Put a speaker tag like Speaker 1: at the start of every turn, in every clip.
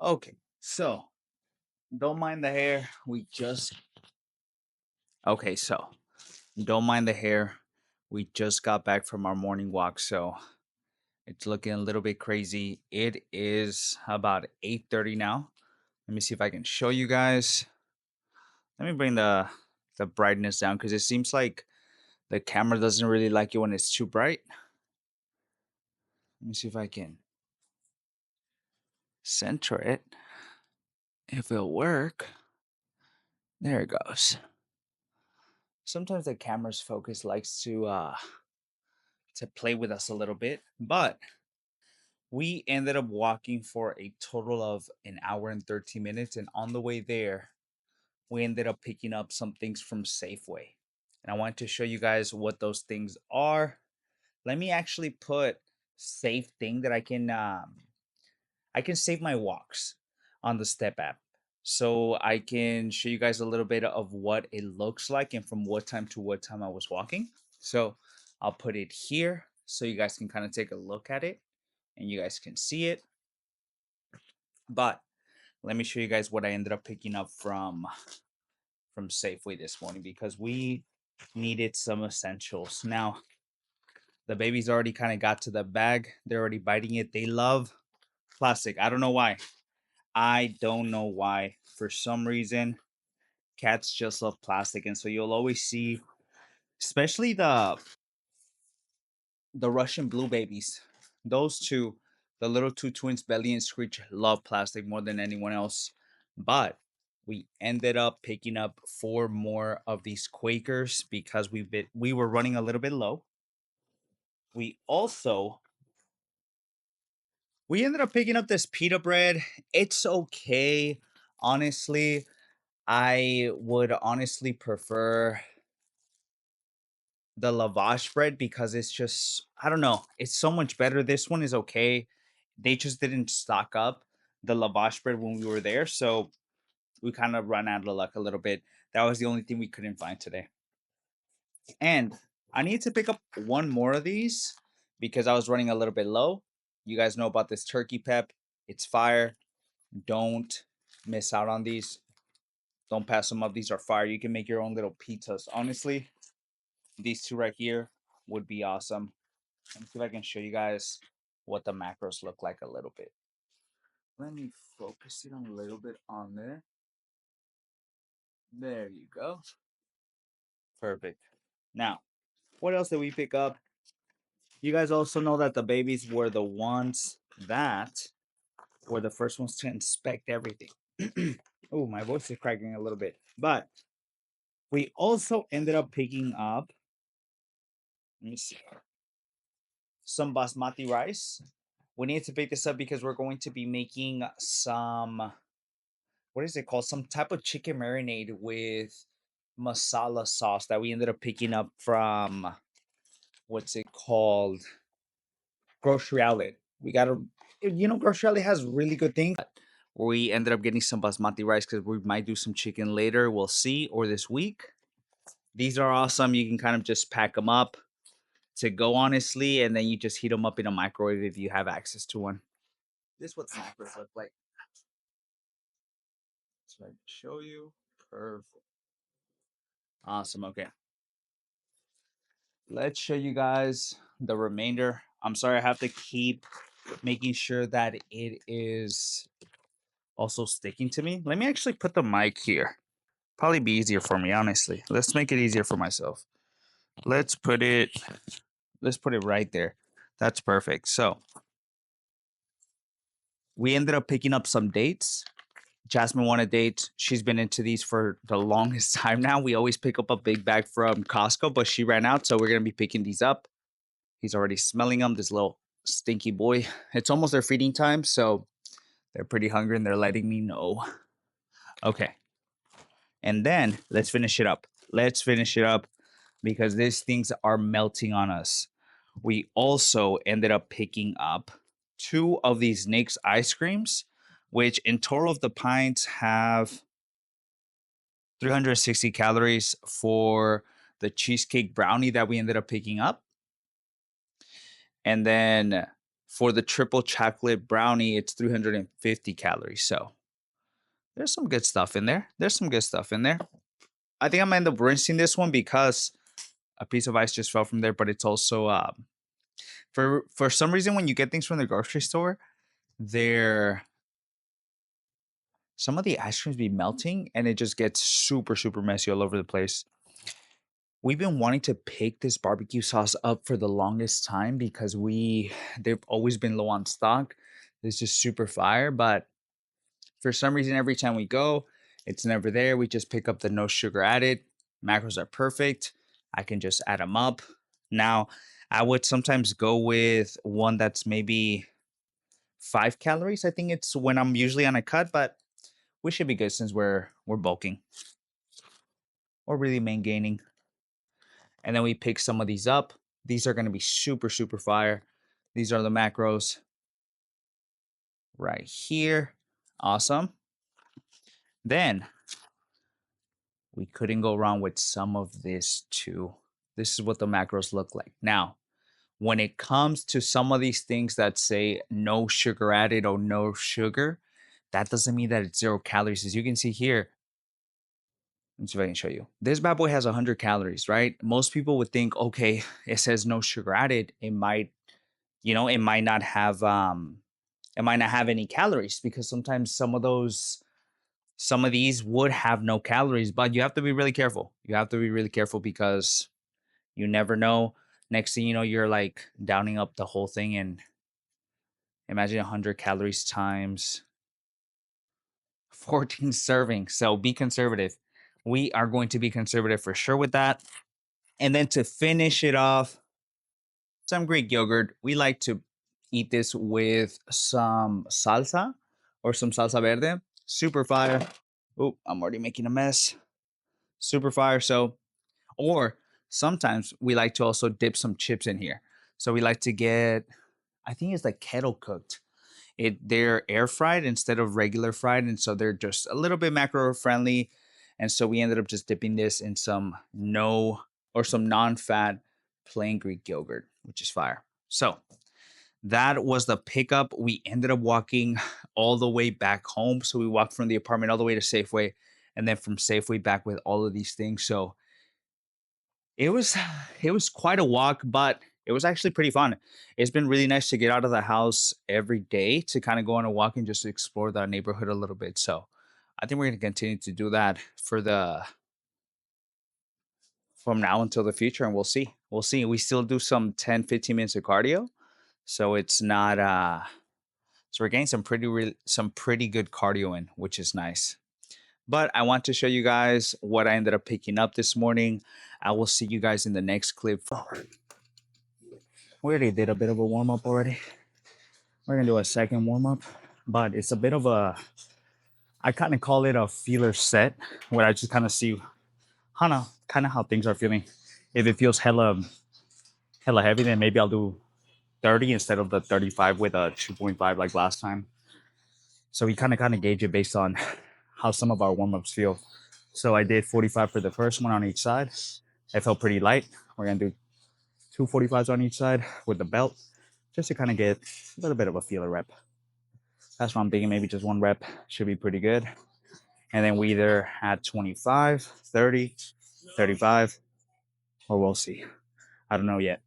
Speaker 1: Okay, so don't mind the hair. Okay, so don't mind the hair. We just got back from our morning walk, so it's looking a little bit crazy. It is about 8:30 now. Let me see if I can show you guys. Let me bring the brightness down because it seems like the camera doesn't really like it when it's too bright. Let me see if I can center it. If it'll work. There it goes. Sometimes the camera's focus likes to play with us a little bit, but we ended up walking for a total of an hour and 13 minutes. And on the way there, we ended up picking up some things from Safeway. And I want to show you guys what those things are. Let me actually put save thing that I can save my walks on the Step app. So I can show you guys a little bit of what it looks like and from what time to what time I was walking. So I'll put it here so you guys can kind of take a look at it and you guys can see it. But let me show you guys what I ended up picking up from Safeway this morning because we needed some essentials. Now, the babies already kind of got to the bag. They're already biting it. They love plastic. I don't know why. I don't know why. For some reason, cats just love plastic. And so you'll always see, especially the Russian blue babies. Those two, the little two twins, Belly and Screech, love plastic more than anyone else. But we ended up picking up four more of these Quakers because we were running a little bit low. We also we ended up picking up this pita bread. It's okay. Honestly, I would honestly prefer the lavash bread because it's just I don't know, it's so much better. This one is okay. They just didn't stock up the lavash bread when we were there, so we kind of run out of luck a little bit. That was the only thing we couldn't find today. And I need to pick up one more of these because I was running a little bit low. You guys know about this turkey pep. It's fire. Don't miss out on these. Don't pass them up. These are fire. You can make your own little pizzas. Honestly, these two right here would be awesome. Let me see if I can show you guys what the macros look like a little bit. Let me focus it on a little bit on there. There you go. Perfect. Now, what else did we pick up? You guys also know that the babies were the ones that were the first ones to inspect everything. Oh, my voice is cracking a little bit. But we also ended up picking up, let me see, some basmati rice. We need to pick this up because we're going to be making some, what is it called? Some type of chicken marinade with masala sauce that we ended up picking up from, what's it called? Grocery Outlet. We got a, Grocery Outlet has really good things. We ended up getting some basmati rice because we might do some chicken later. We'll see, or this week. These are awesome. You can kind of just pack them up to go, honestly, and then you just heat them up in a microwave if you have access to one. This is what snackers look like. So I can show you. Perfect. Awesome. Okay. Let's show you guys the remainder. I'm sorry, I have to keep making sure that it is also sticking to me. Let me actually put the mic here. Probably be easier for me, honestly. Let's make it easier for myself. Let's put it right there. That's perfect. So we ended up picking up some dates. Jasmine wanted dates. She's been into these for the longest time now. We always pick up a big bag from Costco, but she ran out, so we're gonna be picking these up. He's already smelling them. This little stinky boy. It's almost their feeding time, so they're pretty hungry and they're letting me know. Okay. And then let's finish it up. Let's finish it up because these things are melting on us. We also ended up picking up two of these Nick's ice creams, which in total of the pints have 360 calories for the cheesecake brownie that we ended up picking up. And then For the triple chocolate brownie, it's 350 calories. So there's some good stuff in there. There's some good stuff in there. I think I'm gonna end up rinsing this one because a piece of ice just fell from there, but it's also for some reason when you get things from the grocery store, they're some of the ice creams be melting and it just gets super, super messy all over the place. We've been wanting to pick this barbecue sauce up for the longest time because they've always been low on stock. It's just super fire, but for some reason, every time we go, it's never there. We just pick up the no sugar added. Macros are perfect. I can just add them up. Now, I would sometimes go with one that's maybe 5 calories. I think it's when I'm usually on a cut, but we should be good since we're bulking or really main gaining. And then we pick some of these up. These are going to be super, super fire. These are the macros right here. Awesome. Then we couldn't go wrong with some of this too. This is what the macros look like. Now, when it comes to some of these things that say no sugar added or no sugar, that doesn't mean that it's 0 calories. As you can see here, let's see if I can show you. This bad boy has 100 calories, right? Most people would think, okay, it says no sugar added. It might, it might not have any calories because sometimes some of these would have no calories, but you have to be really careful. You have to be really careful because you never know. Next thing you know, you're like downing up the whole thing. And imagine 100 calories times 14 servings. So be conservative. We are going to be conservative for sure with that. And then to finish it off, some Greek yogurt. We like to eat this with some salsa or some salsa verde. Super fire. Oh, I'm already making a mess. Super fire. So, or sometimes we like to also dip some chips in here. So we like to get, I think it's like kettle cooked. They're air fried instead of regular fried, and so they're just a little bit macro friendly. And so we ended up just dipping this in some non-fat plain Greek yogurt, which is fire. So that was the pickup. We ended up walking all the way back home. So we walked from the apartment all the way to Safeway, and then from Safeway back with all of these things. So it was it was quite a walk, but it was actually pretty fun. It's been really nice to get out of the house every day to kind of go on a walk and just explore the neighborhood a little bit. So I think we're going to continue to do that from now until the future, and we'll see. We'll see. We still do some 10, 15 minutes of cardio. So it's not so we're getting some pretty good cardio in, which is nice. But I want to show you guys what I ended up picking up this morning. I will see you guys in the next clip. We already did a bit of a warm up already. We're gonna do a second warm up, but it's a bit of I kind of call it a feeler set where I just kind of see how things are feeling. If it feels hella heavy, then maybe I'll do 30 instead of the 35 with a 2.5 like last time. So we kind of gauge it based on how some of our warm ups feel. So I did 45 for the first one on each side. It felt pretty light. We're gonna do 2 45s on each side with the belt, just to kind of get a little bit of a feeler rep. That's what I'm thinking. Maybe just one rep should be pretty good. And then we either add 25, 30, 35, or we'll see. I don't know yet.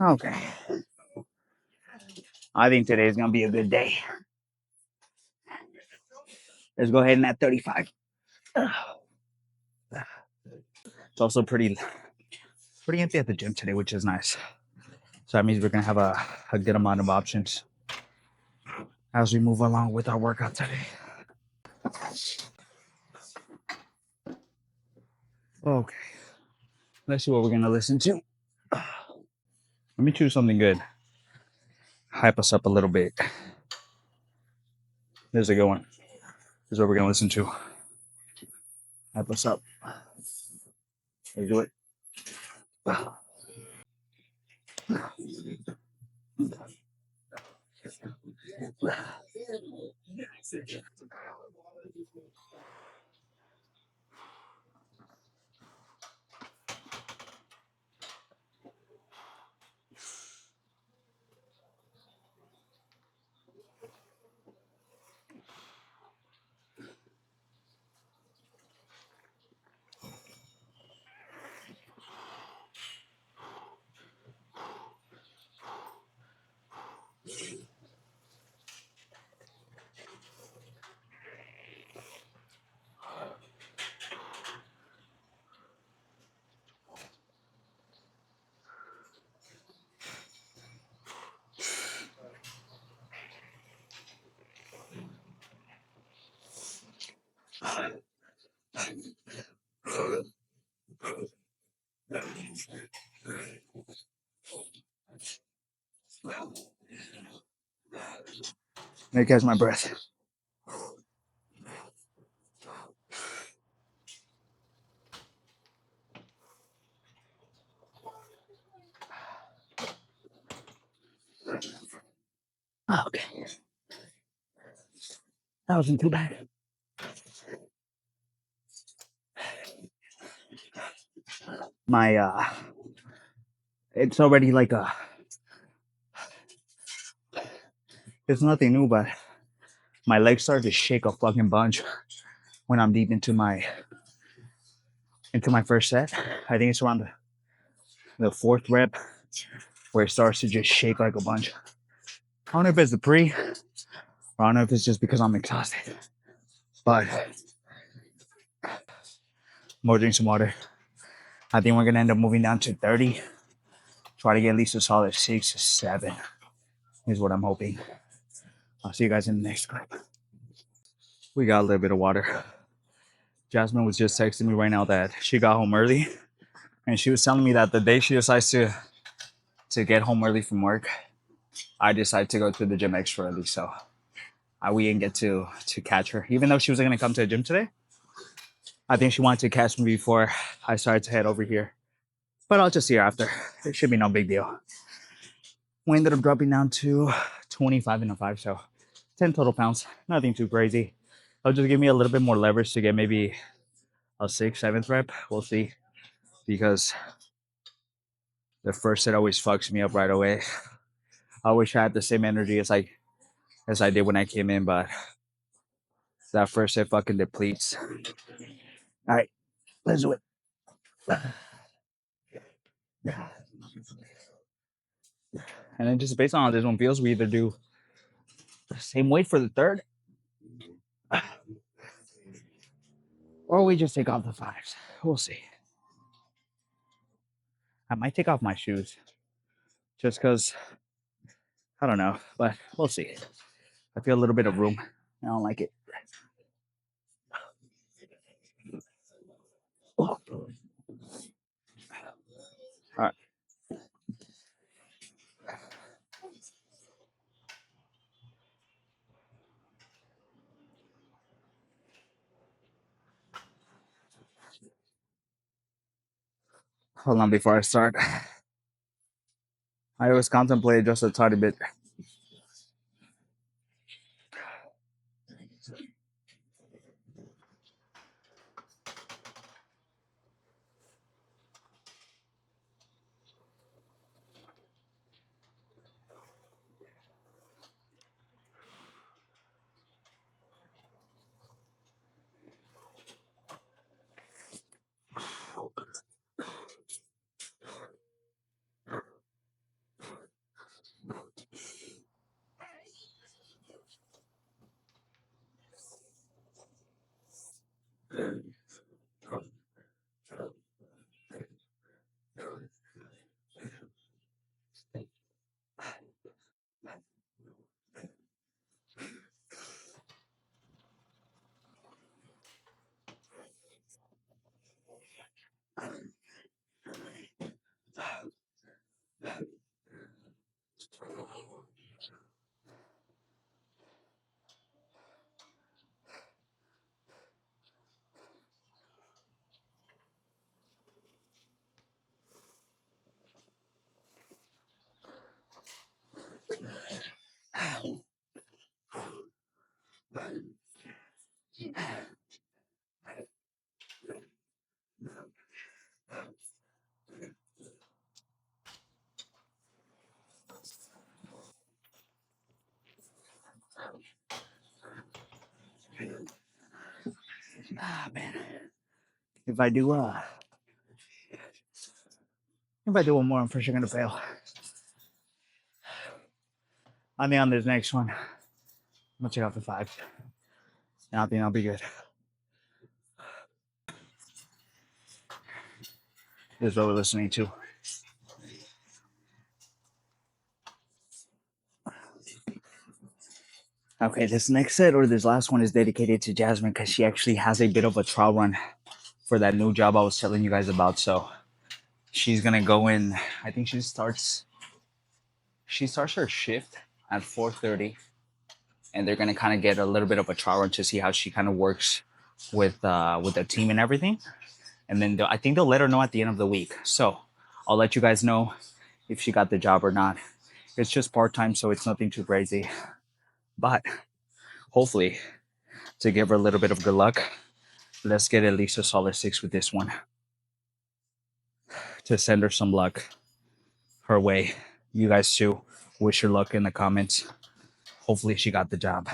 Speaker 1: Okay. I think today is going to be a good day. Let's go ahead and add 35. It's also pretty empty at the gym today, which is nice. So that means we're going to have a good amount of options as we move along with our workout today. Okay. Let's see what we're going to listen to. Let me choose something good. Hype us up a little bit. There's a good one. is what we're gonna listen to. Hype us up. Let's do it. Let me catch my breath. Okay, that wasn't too bad. My it's already like it's nothing new, but my legs start to shake a fucking bunch when I'm deep into my first set. I think it's around the fourth rep where it starts to just shake like a bunch. I don't know if it's the pre, or I don't know if it's just because I'm exhausted. But more drink some water. I think we're gonna end up moving down to 30. Try to get at least a solid 6 or 7 is what I'm hoping. I'll see you guys in the next clip. We got a little bit of water. Jasmine was just texting me right now that she got home early, and she was telling me that the day she decides to get home early from work, I decide to go to the gym extra early, so we didn't get to catch her. Even though she was gonna come to the gym today, I think she wanted to catch me before I started to head over here. But I'll just see her after. It should be no big deal. We ended up dropping down to 25 and a 5, so 10 total pounds. Nothing too crazy. It'll just give me a little bit more leverage to get maybe a 6th, 7th rep. We'll see. Because the first set always fucks me up right away. I wish I had the same energy as I did when I came in, but that first set fucking depletes. All right, let's do it. And then just based on how this one feels, we either do the same weight for the third, or we just take off the 5s. We'll see. I might take off my shoes just because, I don't know, but we'll see. I feel a little bit of room. I don't like it. All right. Hold on before I start. I always contemplate just a tiny bit. Ah, man. If I do one more, I'm for sure gonna fail. I think on this next one, I'm gonna check out the 5. And I think I'll be good. This is what we're listening to. Okay, this next set or this last one is dedicated to Jasmine because she actually has a bit of a trial run for that new job I was telling you guys about. So she's gonna go in. I think she starts her shift at 4:30, and they're gonna kind of get a little bit of a trial run to see how she kind of works with the team and everything. And then I think they'll let her know at the end of the week. So I'll let you guys know if she got the job or not. It's just part time, so it's nothing too crazy. But hopefully, to give her a little bit of good luck, let's get at least a solid 6 with this one to send her some luck her way. You guys too. Wish her luck in the comments. Hopefully, she got the job.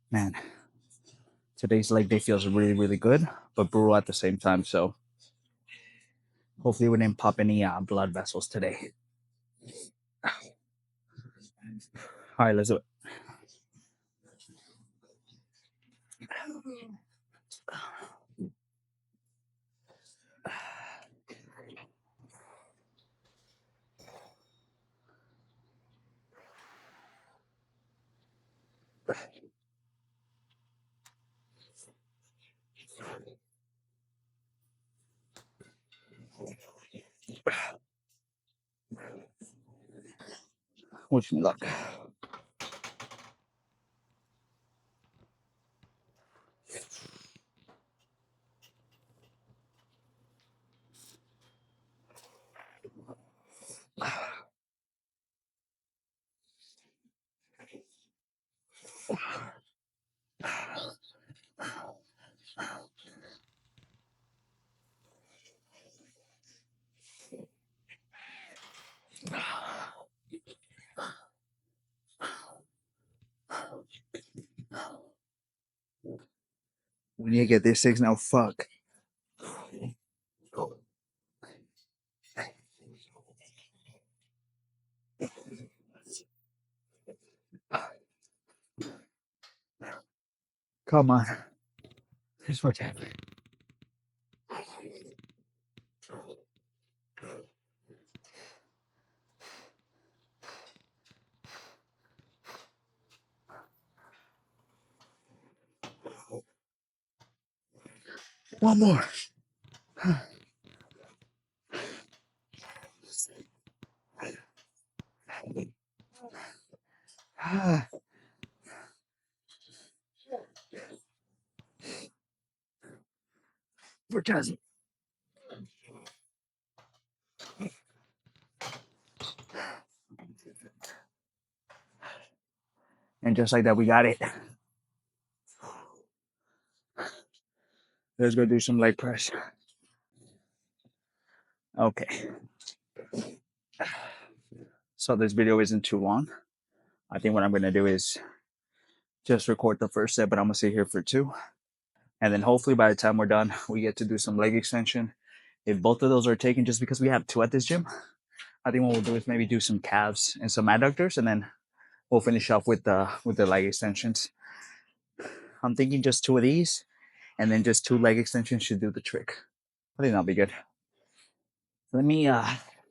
Speaker 1: Man, today's leg day feels really, really good, but brutal at the same time. So hopefully, we didn't pop any blood vessels today. All right, let's do it. Wish me luck. We need to get this 6 now. Fuck. Come on. Here's more time. One more. For Jasmine. And just like that, we got it. Let's go do some leg press. Okay. So this video isn't too long. I think what I'm going to do is just record the first set, but I'm going to sit here for 2. And then hopefully by the time we're done, we get to do some leg extension. If both of those are taken, just because we have 2 at this gym, I think what we'll do is maybe do some calves and some adductors, and then we'll finish off with the leg extensions. I'm thinking just 2 of these, and then just 2 leg extensions should do the trick. I think that'll be good. Let me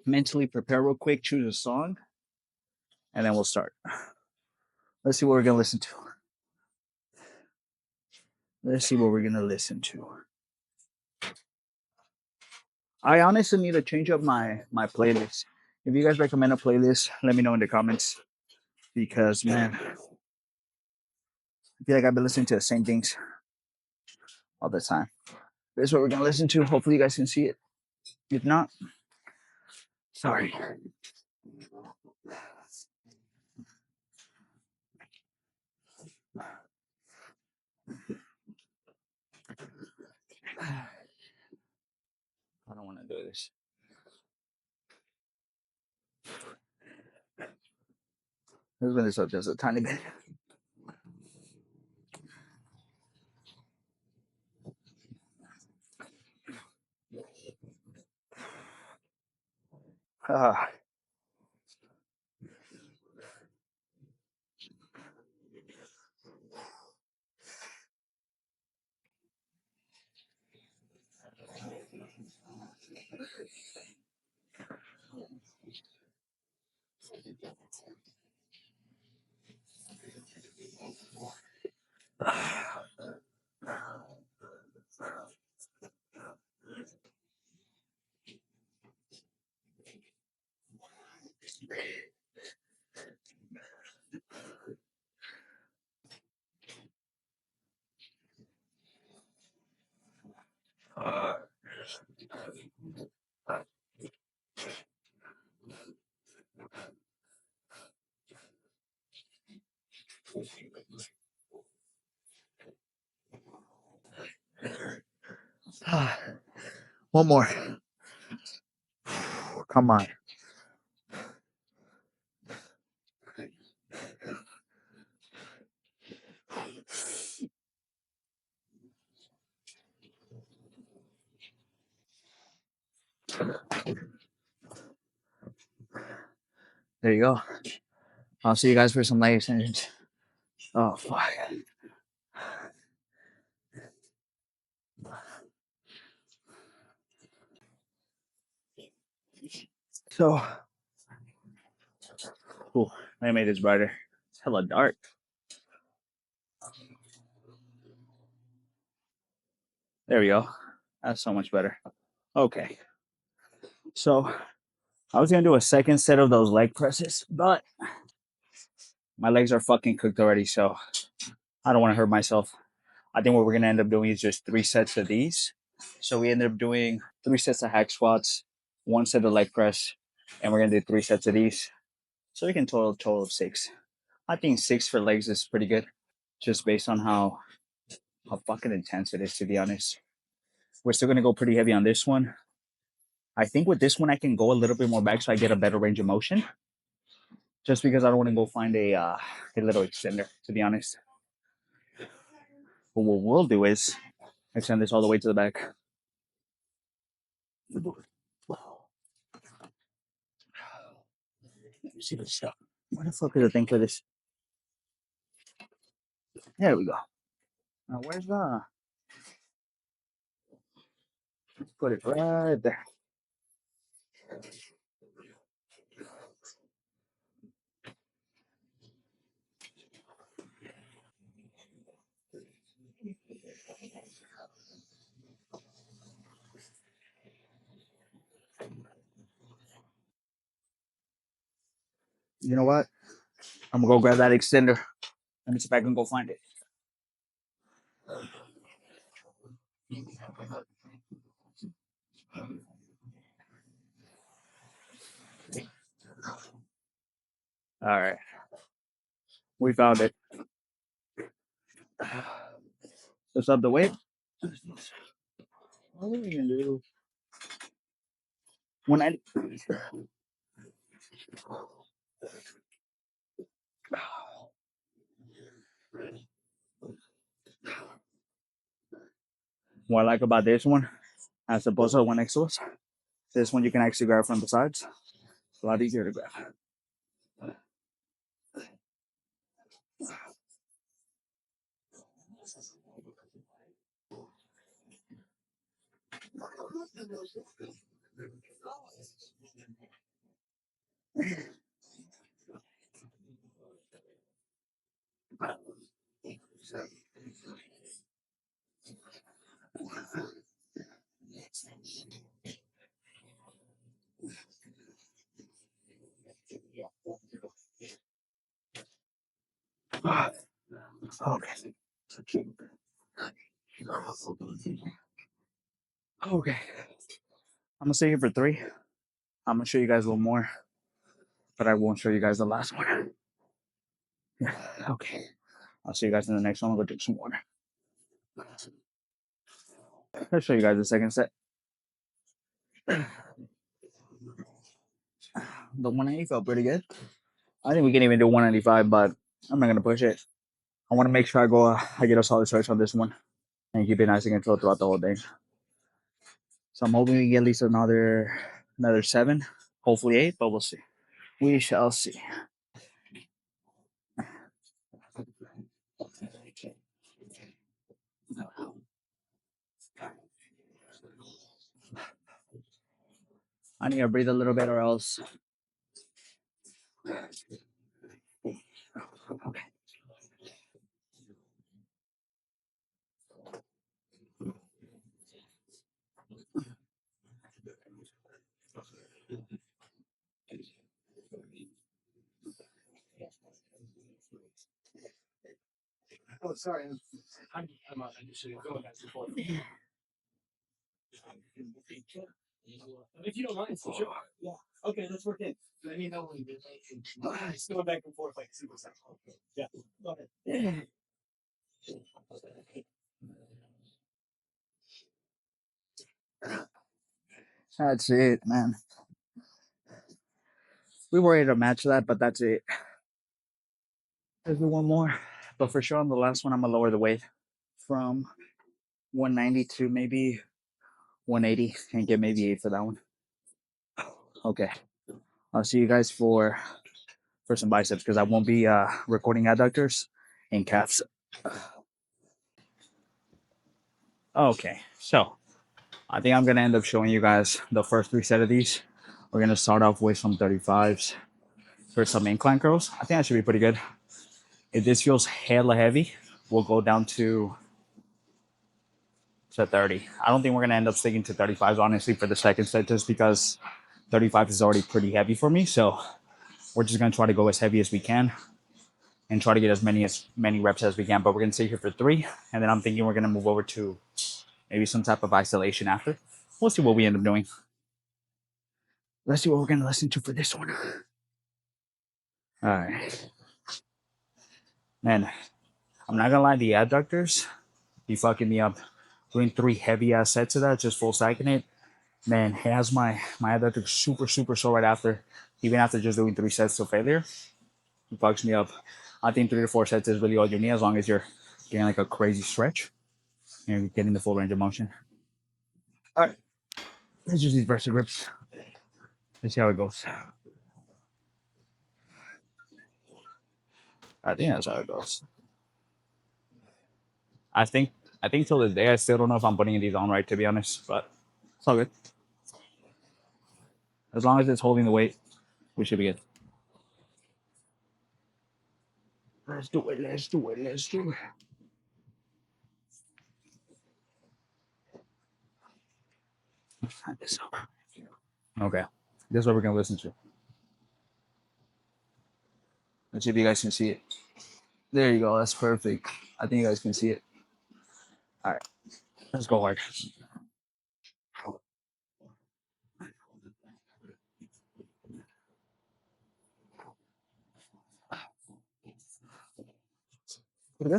Speaker 1: mentally prepare real quick, choose a song, and then we'll start. Let's see what we're gonna listen to. Let's see what we're gonna listen to. I honestly need to change up my playlist. If you guys recommend a playlist, let me know in the comments. Because man, I feel like I've been listening to the same things all the time. This is what we're gonna listen to. Hopefully you guys can see it. If not, sorry. I don't want to do this. Let's bring this up just a tiny bit. Uh, one more. Come on. There you go. I'll see you guys for some leg extensions. Oh, fuck. So, ooh, I made this brighter. It's hella dark. There we go. That's so much better. Okay. So, I was going to do a second set of those leg presses, but my legs are fucking cooked already, so I don't want to hurt myself. I think what we're going to end up doing is just 3 sets of these. So, we ended up doing 3 sets of hack squats, 1 set of leg press, and we're going to do 3 sets of these. So, we can total of 6. I think 6 for legs is pretty good, just based on how fucking intense it is, to be honest. We're still gonna go pretty heavy on this one. I think with this one I can go a little bit more back so I get a better range of motion. Just because I don't want to go find a little extender, to be honest. But what we'll do is extend this all the way to the back. Let me see this stuff. Where the fuck is the thing for this? There we go. Now where's the? Let's put it right there. You know what? I'm gonna go grab that extender. Let me see if I can go find it. All right, we found it. Let's up the weight. What are we gonna do? 190. What I like about this one, as opposed to the one next to us, this one you can actually grab from the sides. It's a lot easier to grab. Okay. Okay. I'm gonna stay here for 3. I'm gonna show you guys a little more, but I won't show you guys the last one. Yeah. Okay. I'll see you guys in the next one. I'll go drink some water. I'll show you guys the second set. The 180 felt pretty good. I think we can even do 195, but I'm not gonna push it. I want to make sure I get a solid stretch on this one and keep it nice and controlled throughout the whole day. So I'm hoping we get at least another 7. Hopefully 8, but we'll see. We shall see. I need to breathe a little bit or else. Okay. Oh, sorry. I'm just going back and forth. If you don't mind, for sure. Yeah. Okay, let's work in. Let me know when you get back. It's going back and forth like super stuff. Yeah. Go ahead. That's it, man. We were able to match that, but that's it. Let's do one more. But for sure, on the last one, I'm gonna lower the weight from 190 to maybe 180 and get maybe 8 for that one. Okay. I'll see you guys for some biceps because I won't be recording adductors and calves. Okay, so I think I'm gonna end up showing you guys the first 3 sets of these. We're gonna start off with some 35s for some incline curls. I think that should be pretty good. If this feels hella heavy, we'll go down to 30. I don't think we're gonna end up sticking to 35s honestly for the second set just because 35 is already pretty heavy for me. So we're just gonna try to go as heavy as we can and try to get as many reps as we can. But we're gonna stay here for 3, and then I'm thinking we're gonna move over to maybe some type of isolation after. We'll see what we end up doing. Let's see what we're gonna listen to for this one. All right, man. I'm not gonna lie, the adductors, he fucking me up. Doing 3 heavy ass sets of that, just full stacking it. Man, it has my adductor super sore right after. Even after just doing 3 sets to failure, it fucks me up. I think 3 to 4 sets is really all you need as long as you're getting like a crazy stretch and you're getting the full range of motion. All right, let's use these versa grips. Let's see how it goes. I think that's how it goes. I think I think till this day I still don't know if I'm putting these on right to be honest, but it's all good. As long as it's holding the weight, we should be good. Let's do it. Let's do it. Let's do it. Let's find this up. Okay, this is what we're gonna listen to. Let's see if you guys can see it. There you go. That's perfect. I think you guys can see it. All right, let's go hard. Okay.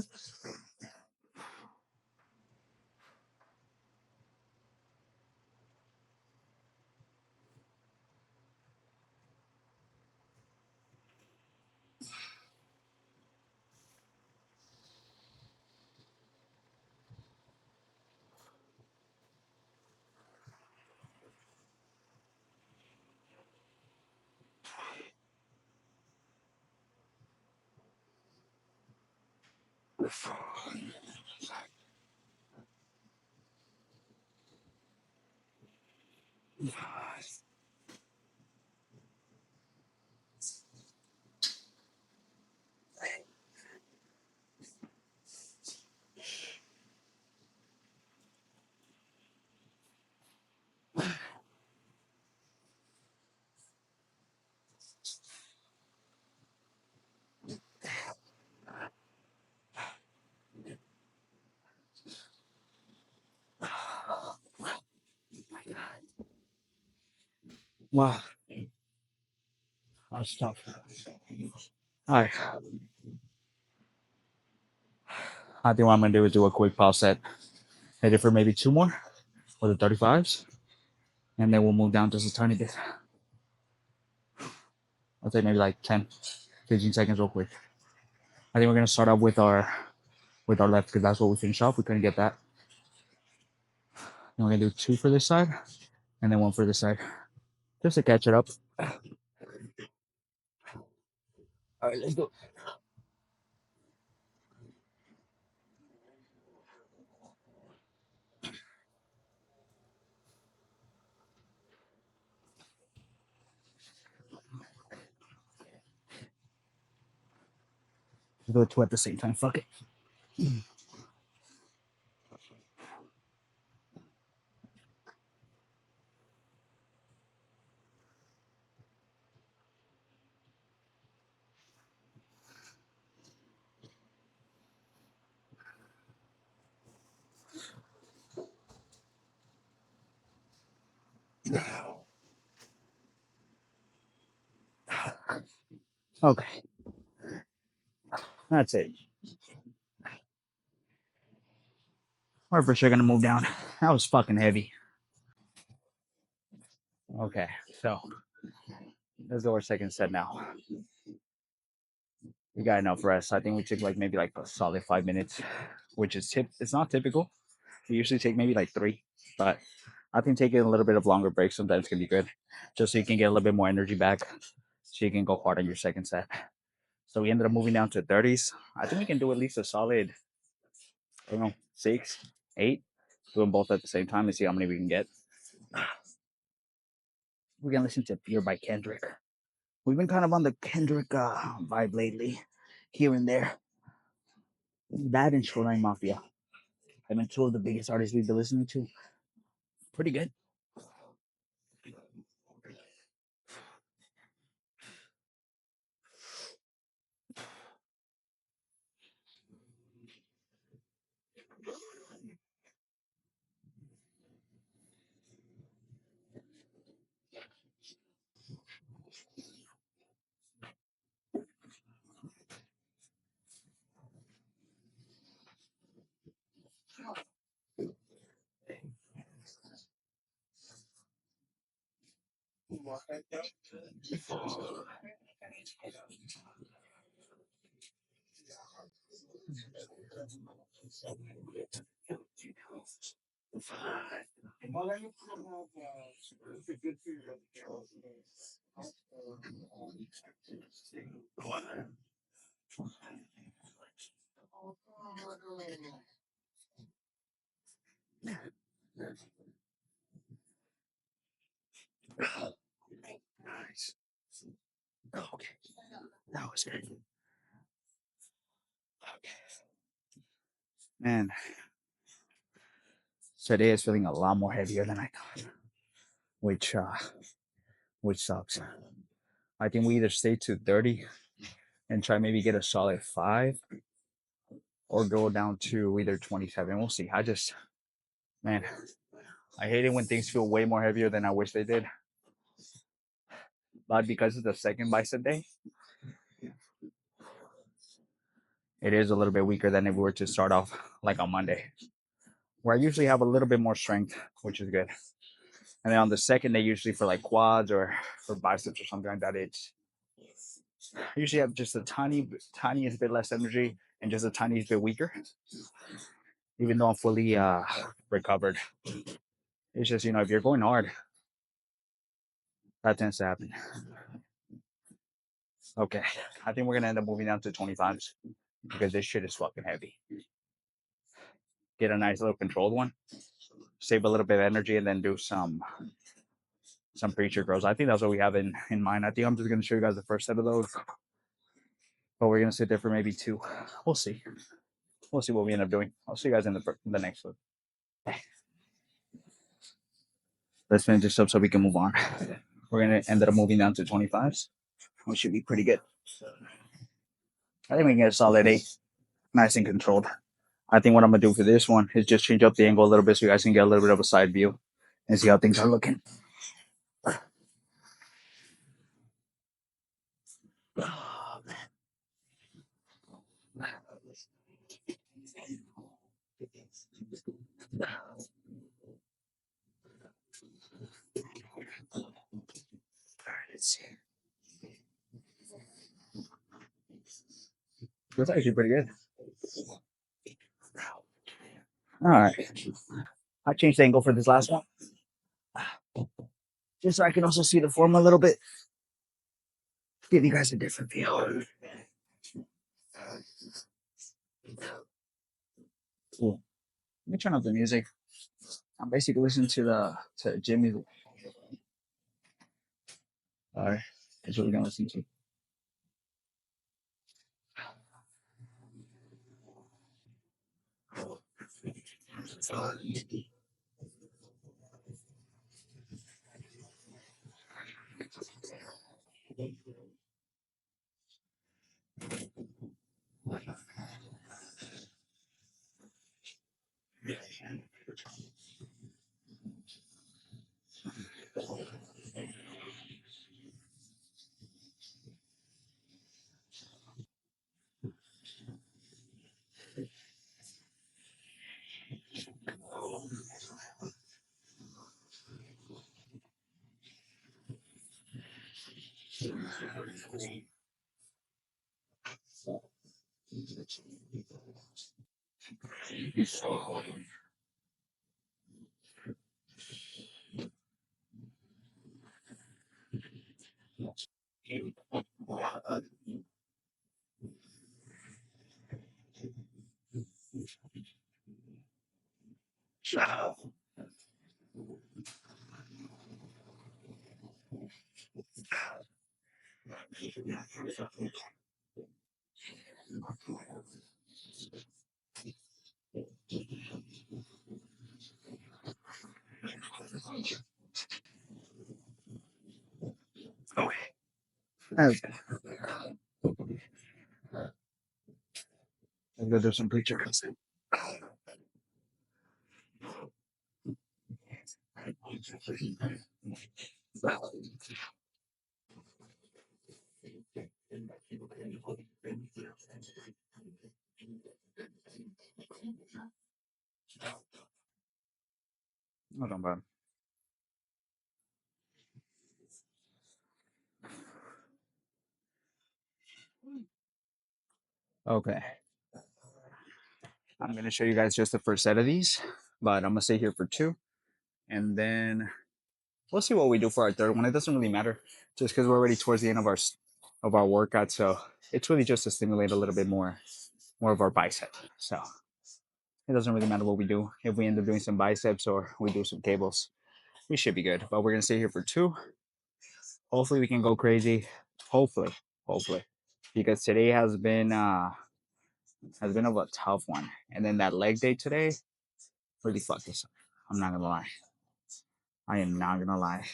Speaker 1: Wow, that's tough. All right, I think what I'm gonna do is do a quick pause set. Hit it for maybe 2 more with the 35s, and then we'll move down just a tiny bit. I'll say maybe like 10, 15 seconds real quick. I think we're gonna start off with our left because that's what we finished off. We couldn't get that. And we're gonna do 2 for this side and then 1 for this side, just to catch it up. All right, let's go. Let's do two at the same time. Fuck it. Okay, that's it. We're for sure gonna move down. That was fucking heavy. Okay, so let's go our second set now. We got enough rest. I think we took like maybe like a solid 5 minutes, which is it's not typical. We usually take maybe like three, but I think taking a little bit of longer breaks sometimes can be good, just so you can get a little bit more energy back, so you can go hard on your second set. So we ended up moving down to 30s. I think we can do at least a solid, I don't know, 6, 8, doing both at the same time and see how many we can get. We can listen to Fear by Kendrick. We've been kind of on the Kendrick vibe lately, here and there. That and Shoreline Mafia have been two of the biggest artists we've been listening to. Pretty good. Nice. Okay, that was good. Okay. Man, today is feeling a lot more heavier than I thought, which uh, which sucks. I think we either stay to 30 and try maybe get a solid 5, or go down to either 27. We'll see. Man, I hate it when things feel way more heavier than I wish they did. But because it's the second bicep day, it is a little bit weaker than if we were to start off like on Monday, where I usually have a little bit more strength, which is good. And then on the second day, usually for like quads or for biceps or something like that, it's I usually have just a tiniest bit less energy and just a tiniest bit weaker, even though I'm fully recovered. It's just, if you're going hard, that tends to happen. Okay, I think we're gonna end up moving down to 25s because this shit is fucking heavy. Get a nice little controlled one, save a little bit of energy, and then do some preacher girls. I think that's what we have in mind. I think I'm just gonna show you guys the first set of those, but we're gonna sit there for maybe two. We'll see. We'll see what we end up doing. I'll see you guys in the next one. Let's finish this up so we can move on. We're gonna end up moving down to 25s, which should be pretty good. I think we can get a solid 8, nice and controlled. I think what I'm gonna do for this one is just change up the angle a little bit so you guys can get a little bit of a side view and see how things are looking. All right, let's see. That's actually pretty good. All right. I changed the angle for this last one just so I can also see the form a little bit. Give you guys a different feel. Cool. Let me turn up the music. I'm basically listening to Jimmy. All right, that's what we're gonna listen to. Okay. Let's go do some preacher cussing. Hold on, bud. Okay. I'm gonna show you guys just the first set of these, but I'm gonna stay here for two, and then we'll see what we do for our third one. It doesn't really matter, just because we're already towards the end of our workout, so it's really just to stimulate a little bit more of our bicep. So it doesn't really matter what we do. If we end up doing some biceps or we do some cables, we should be good. But we're gonna stay here for two. Hopefully we can go crazy. Hopefully, hopefully, because today has been of a tough one, and then that leg day today really fucked us up. I'm not gonna lie. I am not gonna lie.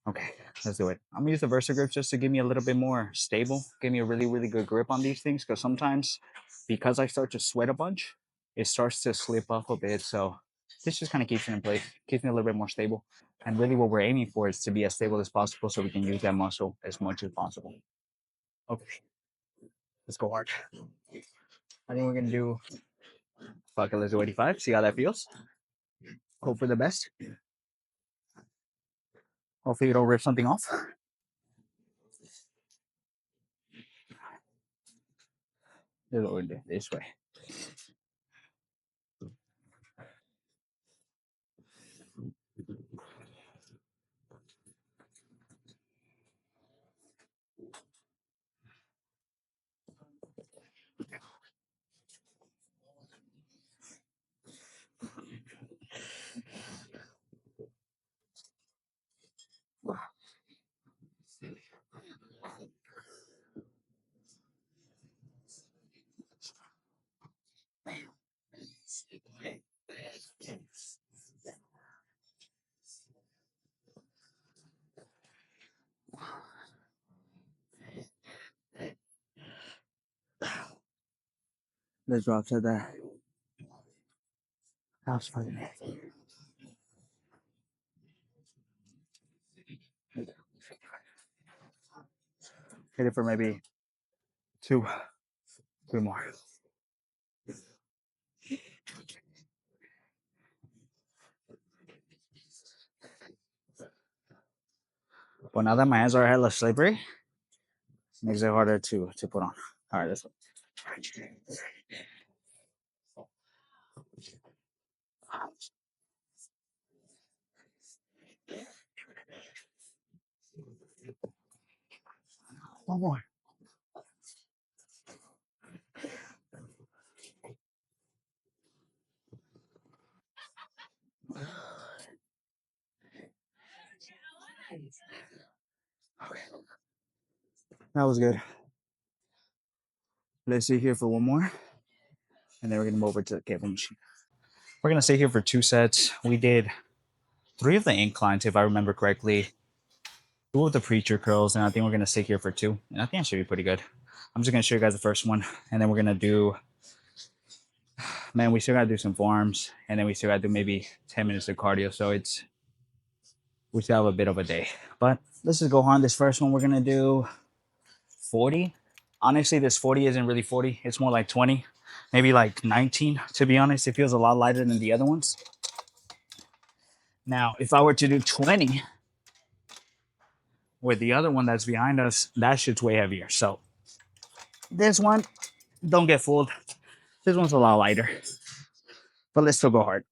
Speaker 1: Okay, let's do it. I'm gonna use the Versa grip just to give me a little bit more stable, give me a really, really good grip on these things. Because sometimes, because I start to sweat a bunch, it starts to slip up a bit. So this just kind of keeps it in place, keeps me a little bit more stable. And really, what we're aiming for is to be as stable as possible, so we can use that muscle as much as possible. Okay, let's go hard. I think we're gonna do. Fuck it, let's do 85. See how that feels. Hope for the best. Hopefully, you don't rip something off. This is what we do. This way. Let's drop to the house fucking head. Hit it for maybe two, three more. But now that my hands are hella slippery, makes it harder to put on. All right, this one. One more. Okay, that was good. Let's sit here for one more, and then we're gonna move over to the cable machine. We're gonna stay here for 2 sets. We did 3 of the inclines, if I remember correctly. 2 of the preacher curls, and I think we're gonna stay here for 2. And I think it should be pretty good. I'm just gonna show you guys the first one, and then we're gonna do. Man, we still gotta do some forearms, and then we still gotta do maybe 10 minutes of cardio. So we still have a bit of a day. But let's just go on. This first one we're gonna do 40. Honestly, this 40 isn't really 40. It's more like 20, maybe like 19. To be honest, it feels a lot lighter than the other ones. Now, if I were to do 20 with the other one that's behind us, that shit's way heavier. So this one, don't get fooled. This one's a lot lighter, but let's still go hard.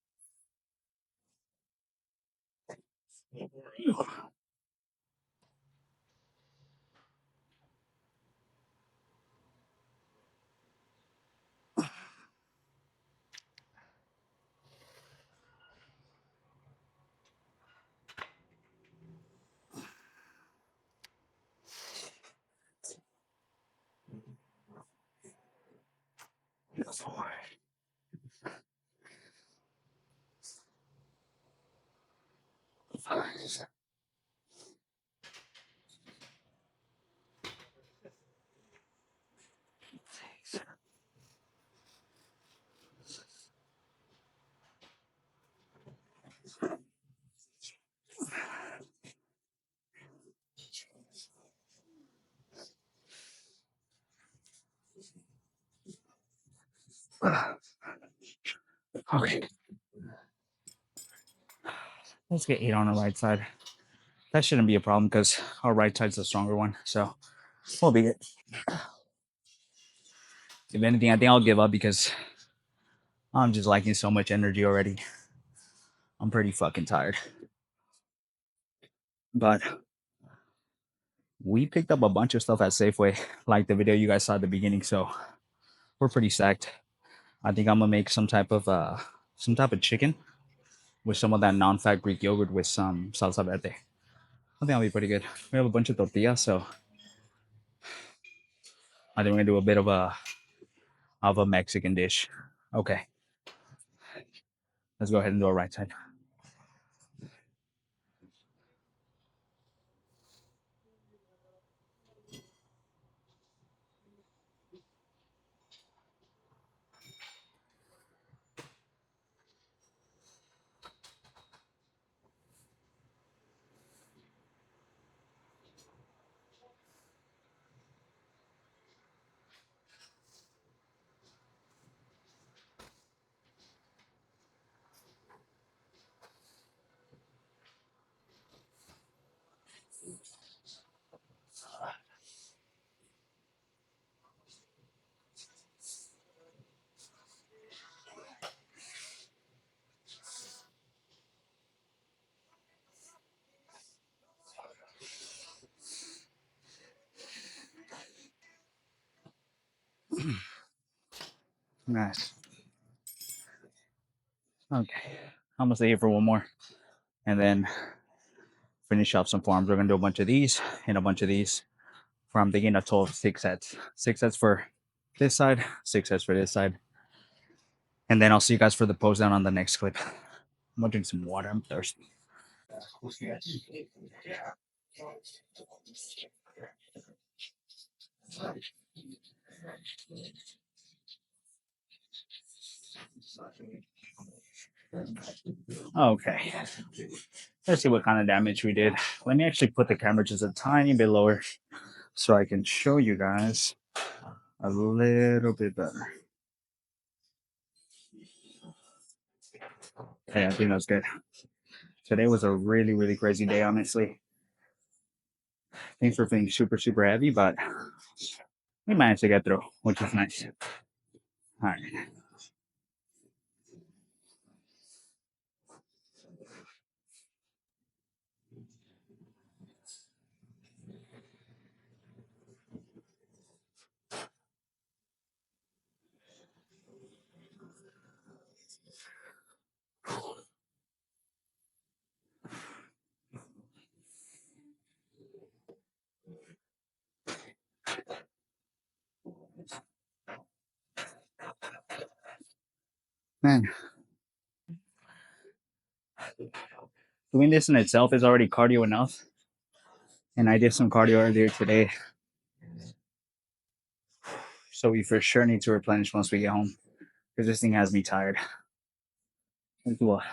Speaker 1: Okay, let's get 8 on the right side. That shouldn't be a problem because our right side's the stronger one. So we'll be good. If anything, I think I'll give up because I'm just lacking so much energy already. I'm pretty fucking tired. But we picked up a bunch of stuff at Safeway, like the video you guys saw at the beginning. So we're pretty stacked. I think I'm gonna make some type of chicken with some of that non-fat Greek yogurt with some salsa verde. I think that'll be pretty good. We have a bunch of tortillas, so I think we're gonna do a bit of a Mexican dish. Okay, let's go ahead and do our right side. Nice. Okay, I'm gonna stay here for one more, and then finish off some forms. We're gonna do a bunch of these and a bunch of these. For I'm thinking a total of 6 sets. 6 sets for this side, 6 sets for this side, and then I'll see you guys for the pose down on the next clip. I'm gonna drink some water. I'm thirsty. Okay, let's see what kind of damage we did. Let me actually put the camera just a tiny bit lower so I can show you guys a little bit better. Okay, I think that's good. Today was a really, really crazy day, honestly. Thanks for being super, super heavy, but we managed to get through, which is nice. All right. Man, doing this in itself is already cardio enough. And I did some cardio earlier today. So we for sure need to replenish once we get home. Because this thing has me tired. Let's do what?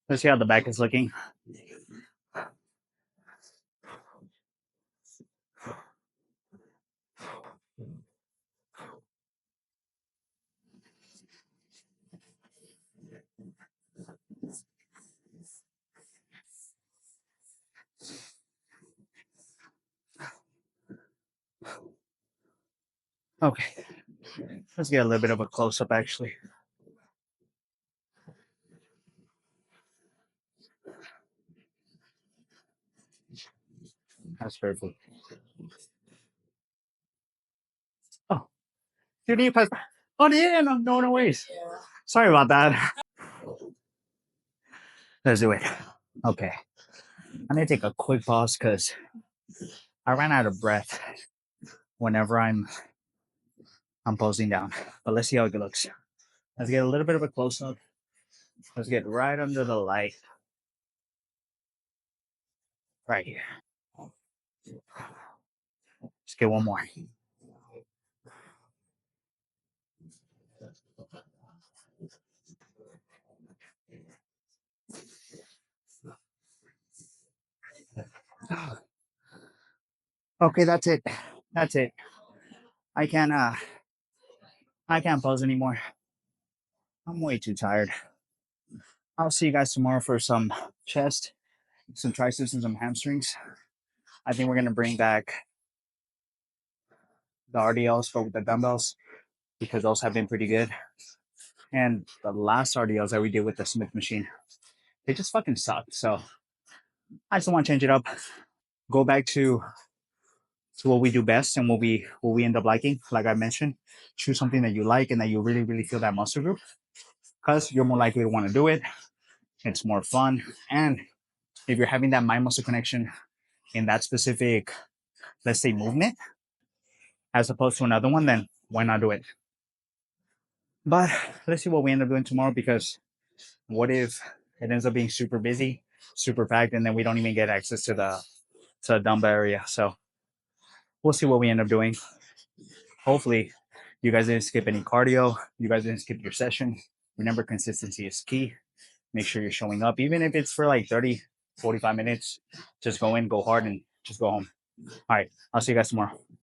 Speaker 1: Let's see how the back is looking. Okay. Let's get a little bit of a close up actually. That's perfect. Oh, you need to oh yeah, no worries. Sorry about that. Let's do it. Okay. I need to take a quick pause because I ran out of breath whenever I'm posing down. But let's see how it looks. Let's get a little bit of a close up. Let's get right under the light. Right here. Let's get one more. Okay, that's it. That's it. I can't I can't pose anymore. I'm way too tired. I'll see you guys tomorrow for some chest, some triceps, and some hamstrings. I think we're gonna bring back the RDLs, but with the dumbbells, because those have been pretty good. And the last RDLs that we did with the Smith machine, they just fucking sucked. So I just want to change it up. Go back to what we do best and what we end up liking. Like I mentioned, choose something that you like and that you really feel that muscle group, because you're more likely to want to do it. It's more fun, and if you're having that mind muscle connection in that specific, let's say, movement, as opposed to another one, then why not do it? But let's see what we end up doing tomorrow, because what if it ends up being super busy, super packed, and then we don't even get access to the dumbbell area? So we'll see what we end up doing. Hopefully, you guys didn't skip any cardio. You guys didn't skip your session. Remember, consistency is key. Make sure you're showing up, even if it's for like 30, 45 minutes. Just go in, go hard, and just go home. All right. I'll see you guys tomorrow.